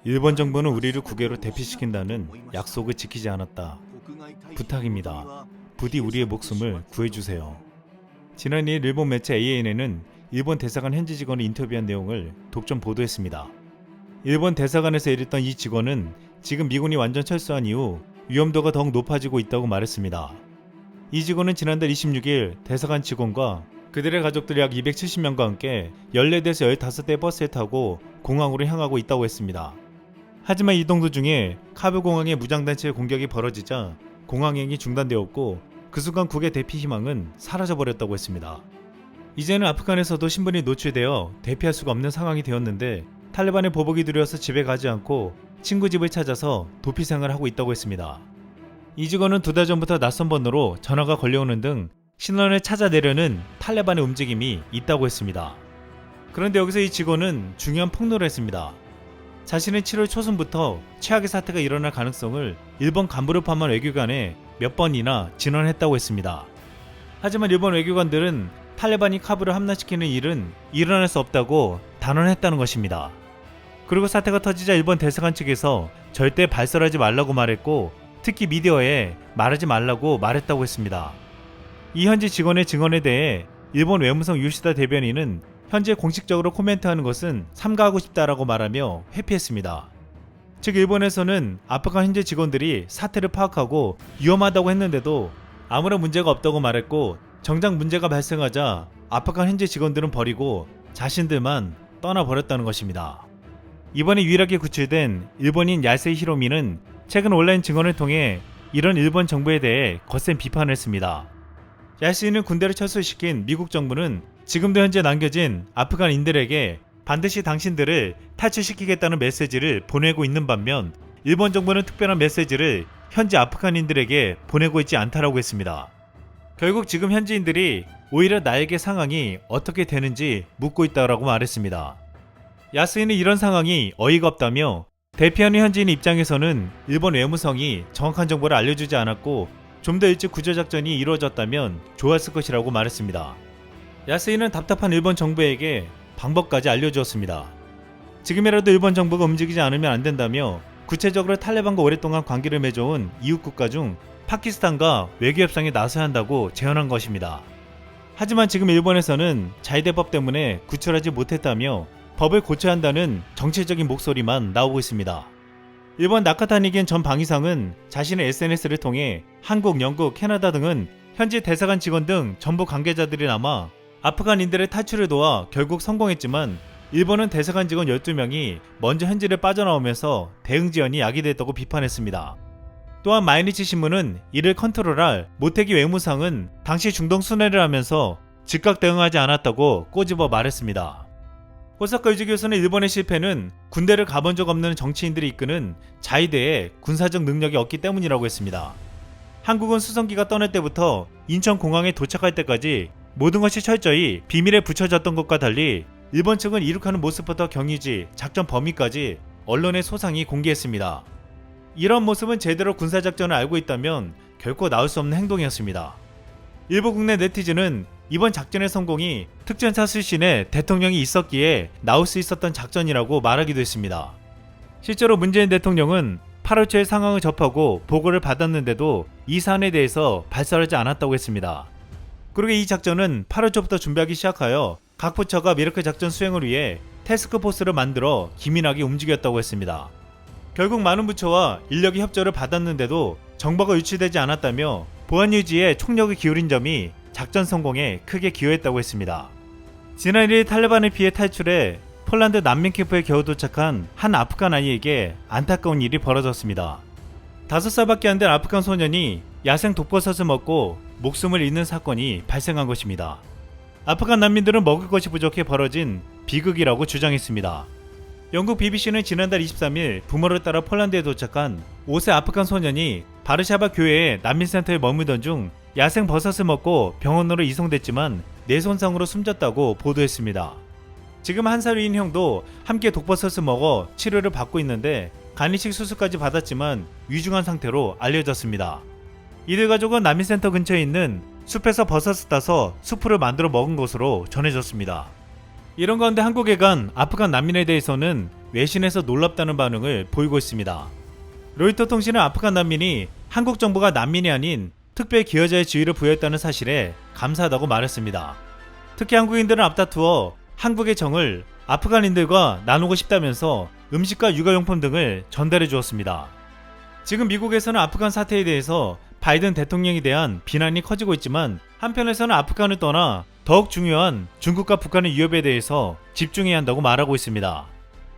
일본 정부는 우리를 국외로 대피시킨다는 약속을 지키지 않았다. 부탁입니다. 부디 우리의 목숨을 구해주세요. 지난 2일 일본 매체 ANN은 일본 대사관 현지 직원을 인터뷰한 내용을 독점 보도했습니다. 일본 대사관에서 일했던 이 직원은 지금 미군이 완전 철수한 이후 위험도가 더욱 높아지고 있다고 말했습니다. 이 직원은 지난달 26일 대사관 직원과 그들의 가족들 약 270명과 함께 14대에서 15대의 버스에 타고 공항으로 향하고 있다고 했습니다. 하지만 이동 도중에 카브 공항의 무장단체의 공격이 벌어지자 공항행이 중단되었고 그 순간 국외 대피 희망은 사라져버렸다고 했습니다. 이제는 아프간에서도 신분이 노출되어 대피할 수가 없는 상황이 되었는데 탈레반의 보복이 두려워서 집에 가지 않고 친구 집을 찾아서 도피 생활을 하고 있다고 했습니다. 이 직원은 2달 전부터 낯선 번호로 전화가 걸려오는 등 신원을 찾아내려는 탈레반의 움직임이 있다고 했습니다. 그런데 여기서 이 직원은 중요한 폭로를 했습니다. 자신은 7월 초순부터 최악의 사태가 일어날 가능성을 일본 간부를 포함한 외교관에 몇 번이나 진언했다고 했습니다. 하지만 일본 외교관들은 탈레반이 카불을 함락시키는 일은 일어날 수 없다고 단언했다는 것입니다. 그리고 사태가 터지자 일본 대사관 측에서 절대 발설하지 말라고 말했고 특히 미디어에 말하지 말라고 말했다고 했습니다. 이 현지 직원의 증언에 대해 일본 외무성 요시다 대변인은 현재 공식적으로 코멘트하는 것은 삼가하고 싶다라고 말하며 회피했습니다. 즉 일본에서는 아프간 현지 직원들이 사태를 파악하고 위험하다고 했는데도 아무런 문제가 없다고 말했고 정작 문제가 발생하자 아프간 현지 직원들은 버리고 자신들만 떠나버렸다는 것입니다. 이번에 유일하게 구출된 일본인 야세이 히로미는 최근 온라인 증언을 통해 이런 일본 정부에 대해 거센 비판을 했습니다. 야세이는 군대를 철수시킨 미국 정부는 지금도 현재 남겨진 아프간인들에게 반드시 당신들을 탈출시키겠다는 메시지를 보내고 있는 반면 일본 정부는 특별한 메시지를 현지 아프간인들에게 보내고 있지 않다라고 했습니다. 결국 지금 현지인들이 오히려 나에게 상황이 어떻게 되는지 묻고 있다라고 말했습니다. 야스이는 이런 상황이 어이가 없다며 대피하는 현지인 입장에서는 일본 외무성이 정확한 정보를 알려주지 않았고 좀 더 일찍 구조작전이 이루어졌다면 좋았을 것이라고 말했습니다. 야스이는 답답한 일본 정부에게 방법까지 알려주었습니다. 지금이라도 일본 정부가 움직이지 않으면 안 된다며 구체적으로 탈레반과 오랫동안 관계를 맺어온 이웃 국가 중 파키스탄과 외교 협상에 나서야 한다고 제안한 것입니다. 하지만 지금 일본에서는 자위대법 때문에 구출하지 못했다며 법을 고쳐야 한다는 정치적인 목소리만 나오고 있습니다. 일본 나카타니겐 전 방위상은 자신의 SNS를 통해 한국, 영국, 캐나다 등은 현지 대사관 직원 등 전부 관계자들이 남아 아프간인들의 탈출을 도와 결국 성공했지만 일본은 대사관 직원 12명이 먼저 현지를 빠져나오면서 대응 지원이 야기됐다고 비판했습니다. 또한 마이니치 신문은 이를 컨트롤할 모태기 외무상은 당시 중동 순회를 하면서 즉각 대응하지 않았다고 꼬집어 말했습니다. 호사카 유지 교수는 일본의 실패는 군대를 가본 적 없는 정치인들이 이끄는 자위대의 군사적 능력이 없기 때문이라고 했습니다. 한국은 수송기가 떠날 때부터 인천공항에 도착할 때까지 모든 것이 철저히 비밀에 붙여졌던 것과 달리 일본 측은 이륙하는 모습부터 경유지, 작전 범위까지 언론에 소상히 공개했습니다. 이런 모습은 제대로 군사작전을 알고 있다면 결코 나올 수 없는 행동이었습니다. 일부 국내 네티즌은 이번 작전의 성공이 특전사 출신의 대통령이 있었기에 나올 수 있었던 작전이라고 말하기도 했습니다. 실제로 문재인 대통령은 8월 초에 상황을 접하고 보고를 받았는데도 이 사안에 대해서 발설하지 않았다고 했습니다. 그리고 이 작전은 8월 초부터 준비하기 시작하여 각 부처가 미라클 작전 수행을 위해 태스크포스를 만들어 기민하게 움직였다고 했습니다. 결국 많은 부처와 인력이 협조를 받았는데도 정보가 유출되지 않았다며 보안 유지에 총력을 기울인 점이 작전 성공에 크게 기여했다고 했습니다. 지난 1일 탈레반을 피해 탈출해 폴란드 난민 캠프에 겨우 도착한 한 아프간 아이에게 안타까운 일이 벌어졌습니다. 5살밖에 안 된 아프간 소년이 야생 독버섯을 먹고 목숨을 잃는 사건이 발생한 것입니다. 아프간 난민들은 먹을 것이 부족해 벌어진 비극이라고 주장했습니다. 영국 BBC는 지난달 23일 부모를 따라 폴란드에 도착한 5세 아프간 소년이 바르샤바 교회의 난민센터에 머물던 중 야생 버섯을 먹고 병원으로 이송됐지만 뇌손상으로 숨졌다고 보도했습니다. 지금 1살 위인 형도 함께 독버섯을 먹어 치료를 받고 있는데 간이식 수술까지 받았지만 위중한 상태로 알려졌습니다. 이들 가족은 난민센터 근처에 있는 숲에서 버섯을 따서 수프를 만들어 먹은 것으로 전해졌습니다. 이런 가운데 한국에 간 아프간 난민에 대해서는 외신에서 놀랍다는 반응을 보이고 있습니다. 로이터 통신은 아프간 난민이 한국 정부가 난민이 아닌 특별 기여자의 지위를 부여했다는 사실에 감사하다고 말했습니다. 특히 한국인들은 앞다투어 한국의 정을 아프간인들과 나누고 싶다면서 음식과 육아용품 등을 전달해 주었습니다. 지금 미국에서는 아프간 사태에 대해서 바이든 대통령에 대한 비난이 커지고 있지만 한편에서는 아프간을 떠나 더욱 중요한 중국과 북한의 위협에 대해서 집중해야 한다고 말하고 있습니다.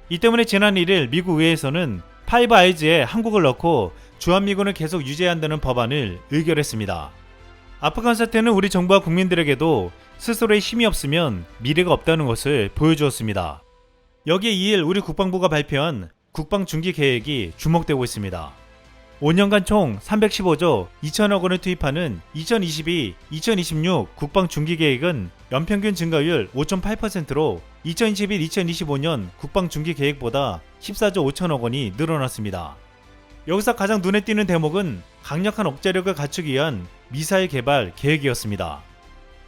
이 때문에 지난 1일 미국 의회에서는 파이브 아이즈에 한국을 넣고 주한미군을 계속 유지해야 한다는 법안을 의결했습니다. 아프간 사태는 우리 정부와 국민들에게도 스스로의 힘이 없으면 미래가 없다는 것을 보여주었습니다. 여기에 2일 우리 국방부가 발표한 국방중기 계획이 주목되고 있습니다. 5년간 총 315조 2천억 원을 투입하는 2022-2026 국방중기계획은 연평균 증가율 5.8%로 2021-2025년 국방중기계획보다 14조 5천억 원이 늘어났습니다. 여기서 가장 눈에 띄는 대목은 강력한 억제력을 갖추기 위한 미사일 개발 계획이었습니다.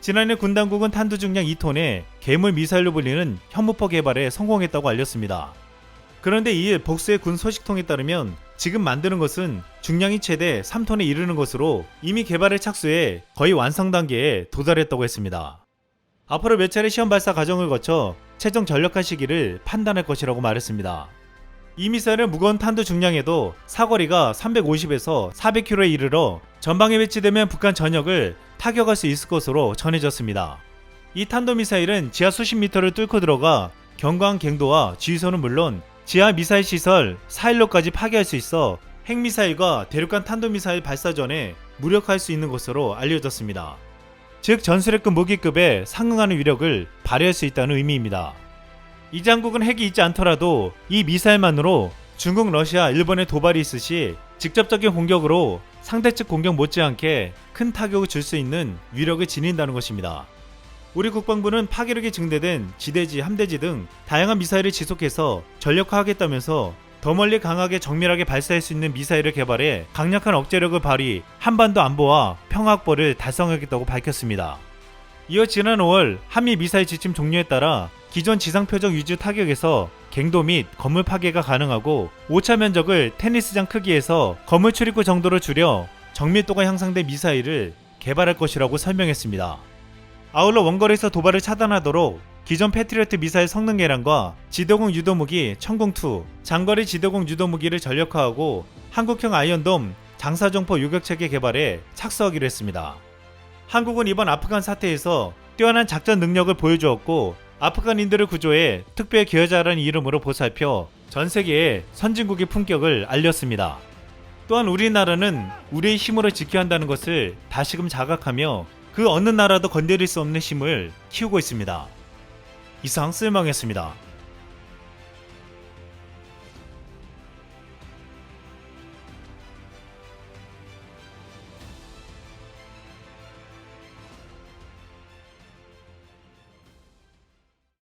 지난해 군 당국은 탄두 중량 2톤의 괴물 미사일로 불리는 현무포 개발에 성공했다고 알렸습니다. 그런데 이일 복수의 군 소식통에 따르면 지금 만드는 것은 중량이 최대 3톤에 이르는 것으로 이미 개발에 착수해 거의 완성 단계에 도달했다고 했습니다. 앞으로 몇 차례 시험 발사 과정을 거쳐 최종 전력화 시기를 판단할 것이라고 말했습니다. 이 미사일은 무거운 탄두 중량에도 사거리가 350에서 400km에 이르러 전방에 배치되면 북한 전역을 타격할 수 있을 것으로 전해졌습니다. 이 탄도미사일은 지하 수십 미터를 뚫고 들어가 경과한 갱도와 지휘소는 물론 지하 미사일 시설 4일로까지 파괴할 수 있어 핵미사일과 대륙간 탄도미사일 발사 전에 무력화할 수 있는 것으로 알려졌습니다. 즉 전술핵급 무기급에 상응하는 위력을 발휘할 수 있다는 의미입니다. 이 장국은 핵이 있지 않더라도 이 미사일만으로 중국, 러시아, 일본의 도발이 있을 시 직접적인 공격으로 상대 측 공격 못지않게 큰 타격을 줄 수 있는 위력을 지닌다는 것입니다. 우리 국방부는 파괴력이 증대된 지대지, 함대지 등 다양한 미사일을 지속해서 전력화하겠다면서 더 멀리 강하게 정밀하게 발사할 수 있는 미사일을 개발해 강력한 억제력을 발휘, 한반도 안보와 평화 확보를 달성하겠다고 밝혔습니다. 이어 지난 5월 한미 미사일 지침 종료에 따라 기존 지상표적 위주 타격에서 갱도 및 건물 파괴가 가능하고 오차 면적을 테니스장 크기에서 건물 출입구 정도로 줄여 정밀도가 향상된 미사일을 개발할 것이라고 설명했습니다. 아울러 원거리에서 도발을 차단하도록 기존 패트리어트 미사일 성능 개량과 지도공 유도무기 천궁2, 장거리 지도공 유도무기를 전력화하고 한국형 아이언돔 장사정포 요격체계 개발에 착수하기로 했습니다. 한국은 이번 아프간 사태에서 뛰어난 작전 능력을 보여주었고 아프간인들을 구조해 특별 기여자라는 이름으로 보살펴 전 세계에 선진국의 품격을 알렸습니다. 또한 우리나라는 우리의 힘으로 지켜야 한다는 것을 다시금 자각하며 그 어느 나라도 건드릴 수 없는 힘을 키우고 있습니다. 이상 쓸망했습니다.